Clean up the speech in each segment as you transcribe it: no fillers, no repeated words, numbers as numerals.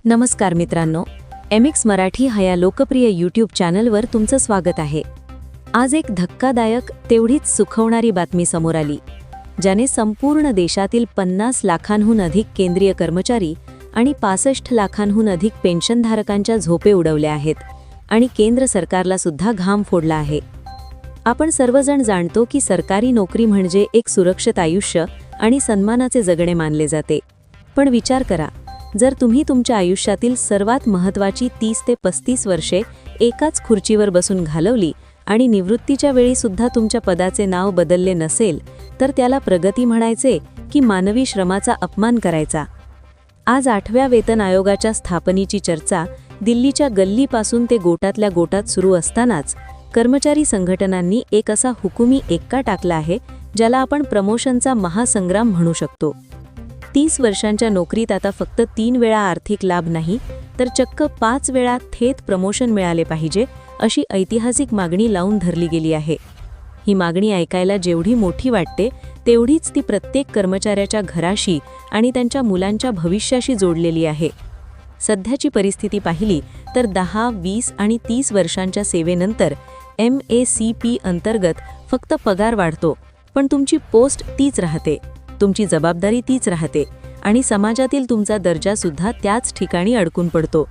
नमस्कार मित्रांनो, MX मराठी हा या लोकप्रिय यूट्यूब चॅनलवर तुमचं स्वागत आहे. आज एक धक्कादायक तेवढीच सुखवणारी बातमी समोर आली, ज्याने संपूर्ण देशातील 50 लाखांहून अधिक केंद्रीय कर्मचारी आणि 65 लाखांहून अधिक पेन्शनधारकांच्या झोपे उडवल्या आहेत आणि केंद्र सरकारला सुद्धा घाम फोडला आहे. आपण सर्वजण जाणतो की सरकारी नोकरी म्हणजे एक सुरक्षित आयुष्य आणि सन्मानाचे जगणे मानले जाते. पण विचार करा, जर तुम्ही तुमच्या आयुष्यातील सर्वात महत्त्वाची 30 ते 35 वर्षे एकाच खुर्चीवर बसून घालवली आणि निवृत्तीच्या वेळी सुद्धा तुमच्या पदाचे नाव बदलले नसेल, तर त्याला प्रगती म्हणायचे की मानवी श्रमाचा अपमान करायचा? आज 8व्या वेतन आयोगाच्या स्थापनेची चर्चा दिल्लीच्या गल्लीपासून ते गोटातल्या गोटात सुरू असतानाच कर्मचारी संघटनांनी एक असा हुकुमी एक्का टाकला आहे, ज्याला आपण प्रमोशनचा महासंग्राम म्हणू शकतो. 30 वर्षांच्या नोकरीत आता फक्त 3 वेळा आर्थिक लाभ नाही, तर चक्क 5 वेळा थेट प्रमोशन मिळाले पाहिजे, अशी ऐतिहासिक मागणी लावून धरली गेली आहे. ही मागणी ऐकायला जेवढी मोठी वाटते, तेवढीच ती प्रत्येक कर्मचाऱ्याच्या घराशी आणि त्यांच्या मुलांच्या भविष्याशी जोडलेली आहे. सध्याची परिस्थिती पाहिली तर 10, 20 आणि 30 वर्षांच्या सेवेनंतर MACP अंतर्गत फक्त पगार वाढतो, पण तुमची पोस्ट तीच राहते, तुमची जबाबदारी तीच राहते आणि समाजातील तुमचा दर्जासुद्धा त्याच ठिकाणी अडकून पडतो.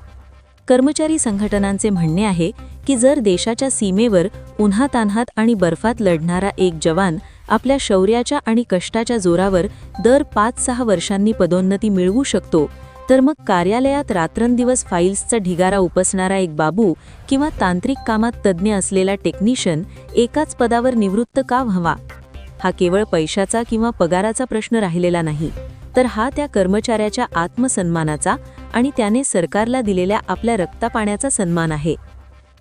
कर्मचारी संघटनांचे म्हणणे आहे की जर देशाच्या सीमेवर उन्हातान्हात आणि बर्फात लढणारा एक जवान आपल्या शौर्याच्या आणि कष्टाच्या जोरावर दर 5-6 वर्षांनी पदोन्नती मिळवू शकतो, तर मग कार्यालयात रात्रंदिवस फाईल्सचा ढिगारा उपसणारा एक बाबू किंवा तांत्रिक कामात तज्ज्ञ असलेला टेक्निशियन एकाच पदावर निवृत्त का व्हावा? हा केवळ पैशाचा किंवा पगाराचा प्रश्न राहिलेला नाही, तर हा त्या कर्मचाऱ्याच्या आत्मसन्मानाचा आणि त्याने सरकारला दिलेल्या आपल्या रक्तापाण्याचा सन्मान आहे.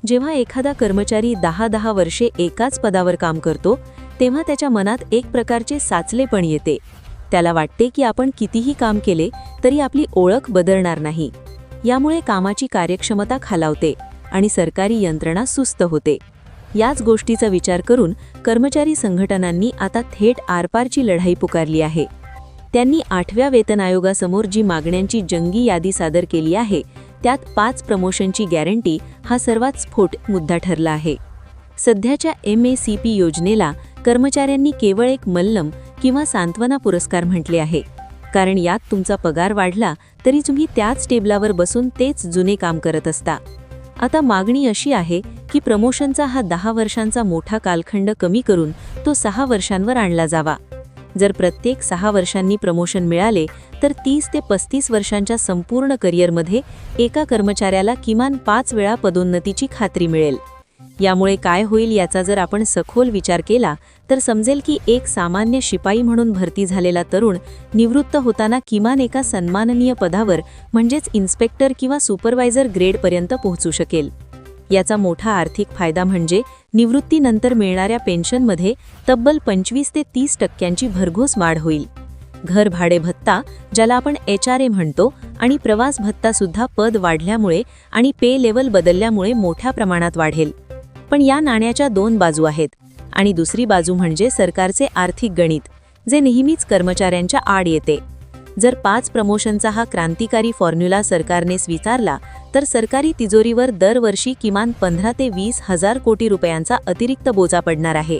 जेव्हा एखादा कर्मचारी 10-10 वर्षे एकाच पदावर काम करतो, तेव्हा त्याच्या मनात एक प्रकारचे साचलेपण येते. त्याला वाटते की आपण कितीही काम केले तरी आपली ओळख बदलणार नाही. यामुळे कामाची कार्यक्षमता खालावते आणि सरकारी यंत्रणा सुस्त होते. याच गोष्टीचा विचार करून कर्मचारी संघटनांनी आता थेट आरपारची लढाई पुकारली आहे. त्यांनी 8व्या वेतन आयोगासमोर जी मागण्यांची जंगी यादी सादर केली आहे, त्यात 5 प्रमोशनची गॅरंटी हा सर्वात स्फोट मुद्दा ठरला आहे. सध्याच्या MACP योजनेला कर्मचाऱ्यांनी केवळ एक मल्लम किंवा सांत्वना पुरस्कार म्हटले आहे, कारण यात तुमचा पगार वाढला तरी तुम्ही त्याच टेबलावर बसून तेच जुने काम करत असता. आता मागणी अशी आहे की प्रमोशनचा हा 10 वर्षांचा मोठा कालखंड कमी करून तो 6 वर्षांवर आणला जावा. जर प्रत्येक 6 वर्षांनी प्रमोशन मिळाले तर 30 ते 35 वर्षांच्या संपूर्ण करिअरमध्ये एका कर्मचाऱ्याला किमान 5 वेळा पदोन्नतीची खात्री मिळेल. यामुळे काय होईल याचा जर आपण सखोल विचार केला तर समजेल की एक सामान्य शिपाई म्हणून भरती झालेला तरुण निवृत्त होताना किमान एका सन्माननीय पदावर म्हणजेच इन्स्पेक्टर किंवा सुपरवायझर ग्रेडपर्यंत पोहोचू शकेल. याचा मोठा आर्थिक फायदा म्हणजे निवृत्तीनंतर मिळणाऱ्या पेन्शनमध्ये तब्बल 25 ते 30% भरघोस वाढ होईल. घर भाडे भत्ता, ज्याला आपण HRA म्हणतो, आणि प्रवास भत्तासुद्धा पद वाढल्यामुळे आणि पे लेवल बदलल्यामुळे मोठ्या प्रमाणात वाढेल. पण या नाण्याच्या 2 बाजू आहेत आणि दुसरी बाजू म्हणजे सरकारचे आर्थिक गणित, जे नेहमीच कर्मचाऱ्यांच्या आड येते. जर 5 प्रमोशनचा हा क्रांतिकारी फॉर्म्युला सरकारने स्वीकारला तर सरकारी तिजोरीवर दरवर्षी किमान 15 ते 20 हजार कोटी रुपयांचा अतिरिक्त बोजा पडणार आहे.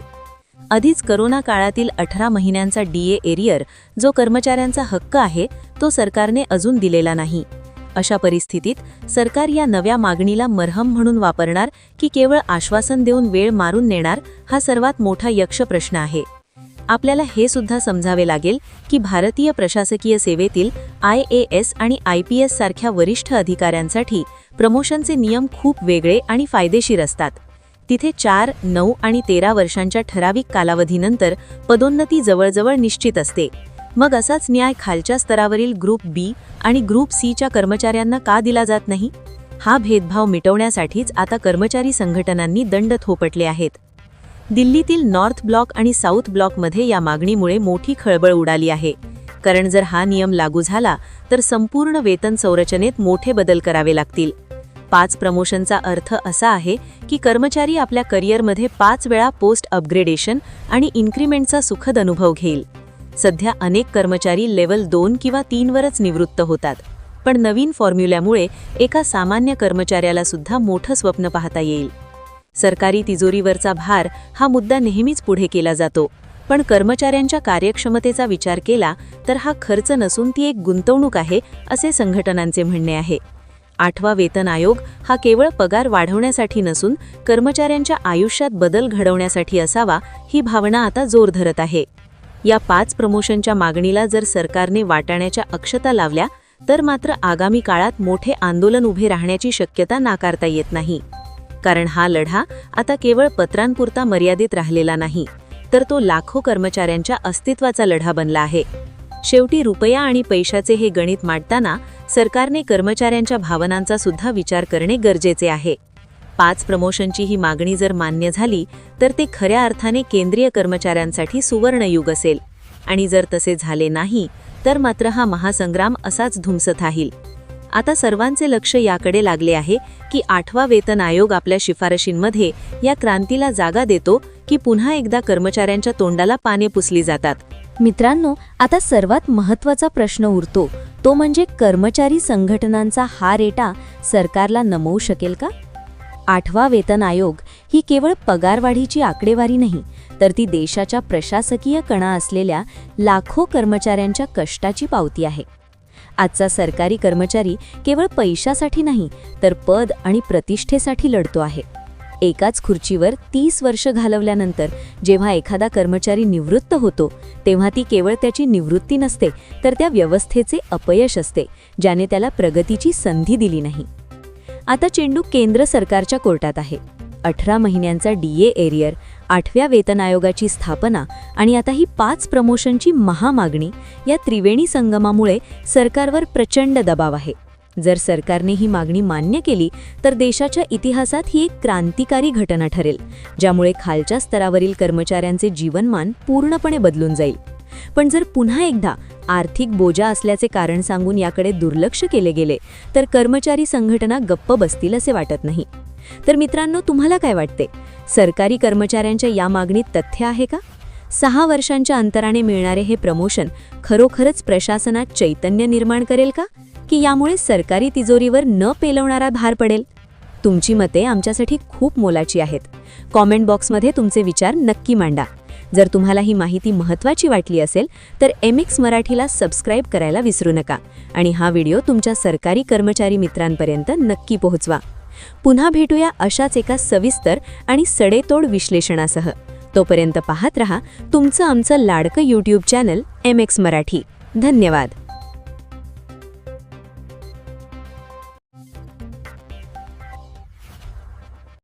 आधीच करोना काळातील 18 महिन्यांचा DA एरियर, जो कर्मचाऱ्यांचा हक्क आहे, तो सरकारने अजून दिलेला नाही. अशा परिस्थितीत सरकार या नव्या मागणीला मरहम म्हणून वापरणार की केवळ आश्वासन देऊन वेळ मारून नेणार, हा सर्वात मोठा यक्ष प्रश्न आहे. आपल्याला हे सुद्धा समजावे लागेल की भारतीय प्रशासकीय सेवेतील IAS आणि IPS सारख्या वरिष्ठ अधिकाऱ्यांसाठी प्रमोशनचे नियम खूप वेगळे आणि फायदेशीर असतात. तिथे 4, 9 आणि 13 वर्षांच्या ठराविक कालावधीनंतर पदोन्नती जवळजवळ निश्चित असते. मग असाच न्याय खालच्या स्तरावरील ग्रुप B आणि ग्रुप Cच्या कर्मचाऱ्यांना का दिला जात नाही? हा भेदभाव मिटवण्यासाठीच आता कर्मचारी संघटनांनी दंड थोपटले आहेत. दिल्लीतील नॉर्थ ब्लॉक आणि साऊथ ब्लॉकमध्ये या मागणीमुळे मोठी खळबळ उडाली आहे, कारण जर हा नियम लागू झाला तर संपूर्ण वेतन संरचनेत मोठे बदल करावे लागतील. 5 प्रमोशनचा अर्थ असा आहे की कर्मचारी आपल्या करिअरमध्ये 5 वेळा पोस्ट अपग्रेडेशन आणि इन्क्रिमेंटचा सुखद अनुभव घेईल. सध्या अनेक कर्मचारी लेव्हल 2 किंवा 3 वरच निवृत्त होतात, पण नवीन फॉर्म्युल्यामुळे एका सामान्य कर्मचाऱ्याला सुद्धा मोठं स्वप्न पाहता येईल. सरकारी तिजोरीवरचा भार हा मुद्दा नेहमीच पुढे केला जातो, पण कर्मचाऱ्यांच्या कार्यक्षमतेचा विचार केला तर हा खर्च नसून ती एक गुंतवणूक आहे, असे संघटनांचे म्हणणे आहे. 8वा वेतन आयोग हा केवळ पगार वाढवण्यासाठी नसून कर्मचाऱ्यांच्या आयुष्यात बदल घडवण्यासाठी असावा, ही भावना आता जोर धरत आहे. या 5 प्रमोशनच्या मागणीला जर सरकारने वाटाण्याच्या अक्षता लावल्या तर मात्र आगामी काळात मोठे आंदोलन उभे राहण्याची शक्यता नाकारता येत नाही. कारण हा लढा आता केवळ पत्रांपुरता मर्यादित राहिलेला नाही, तर तो लाखो कर्मचाऱ्यांच्या अस्तित्वाचा लढा बनला आहे. शेवटी रुपया आणि पैशाचे हे गणित मांडताना सरकारने कर्मचाऱ्यांच्या भावनांचा सुद्धा विचार करणे गरजेचे आहे. 5 प्रमोशनची ही मागणी जर मान्य झाली तर ते खऱ्या अर्थाने केंद्रीय कर्मचाऱ्यांसाठी सुवर्णयुग असेल, आणि जर तसे झाले नाही तर मात्र हा महासंग्राम असाच धुमसत राहील. आता सर्वांचे लक्ष याकडे लागले आहे की 8वा वेतन आयोग आपल्या शिफारशींमध्ये या क्रांतीला जागा देतो की पुन्हा एकदा कर्मचाऱ्यांच्या तोंडाला पाने पुसली जातात. मित्रांनो, आता सर्वात महत्त्वाचा प्रश्न उरतो, तो म्हणजे कर्मचारी संघटनांचा हा रेटा सरकारला नमवू शकेल का? 8वा वेतन आयोग ही केवळ पगारवाढीची आकडेवारी नाही, तर ती देशाच्या प्रशासकीय कणा असलेल्या लाखो कर्मचाऱ्यांच्या कष्टाची पावती आहे. आजचा सरकारी कर्मचारी केवळ पैशासाठी नाही, तर पद आणि प्रतिष्ठेसाठी लढतो आहे. एकाच खुर्चीवर 30 वर्ष घालवल्यानंतर जेव्हा एखादा कर्मचारी निवृत्त होतो, तेव्हा ती केवळ त्याची निवृत्ती नसते, तर त्या व्यवस्थेचे अपयश असते, ज्याने त्याला प्रगतीची संधी दिली नाही. आता चेंडू केंद्र सरकारच्या कोर्टात आहे. 18 महिन्यांचा DA एरियर, 8व्या वेतन आयोगाची स्थापना आणि आता ही 5 प्रमोशनची महामागणी, या त्रिवेणी संगमामुळे सरकारवर प्रचंड दबाव आहे. जर सरकारने ही मागणी मान्य केली तर देशाच्या इतिहासात ही एक क्रांतिकारी घटना ठरेल, ज्यामुळे खालच्या स्तरावरील कर्मचाऱ्यांचे जीवनमान पूर्णपणे बदलून जाईल. पण जर पुन्हा एकदा आर्थिक बोजा असल्याचे कारण सांगून याकडे दुर्लक्ष केले गेले तर कर्मचारी संघटना गप्प बसतील असे वाटत नाही. तर मित्रांनो, तुम्हाला काय वाटते? सरकारी कर्मचाऱ्यांच्या या मागणीत तथ्य आहे का? 6 वर्षांच्या अंतराने मिळणारे हे प्रमोशन खरोखरच प्रशासनात चैतन्य निर्माण करेल का, की यामुळे सरकारी तिजोरीवर न पेलवणारा भार पडेल? तुमची मते आमच्यासाठी खूप मोलाची आहेत. कॉमेंट बॉक्समध्ये तुमचे विचार नक्की मांडा. जर तुम्हाला ही माहिती महत्त्वाची वाटली असेल तर MX मराठीला सबस्क्राईब करायला विसरू नका आणि हा व्हिडिओ तुमच्या सरकारी कर्मचारी मित्रांपर्यंत नक्की पोहोचवा. पुन्हा भेटूया अशाच एका सविस्तर आणि सडेतोड विश्लेषणासह. तोपर्यंत पाहत रहा तुमचं आमचं लाडकं YouTube चॅनल MX मराठी. धन्यवाद.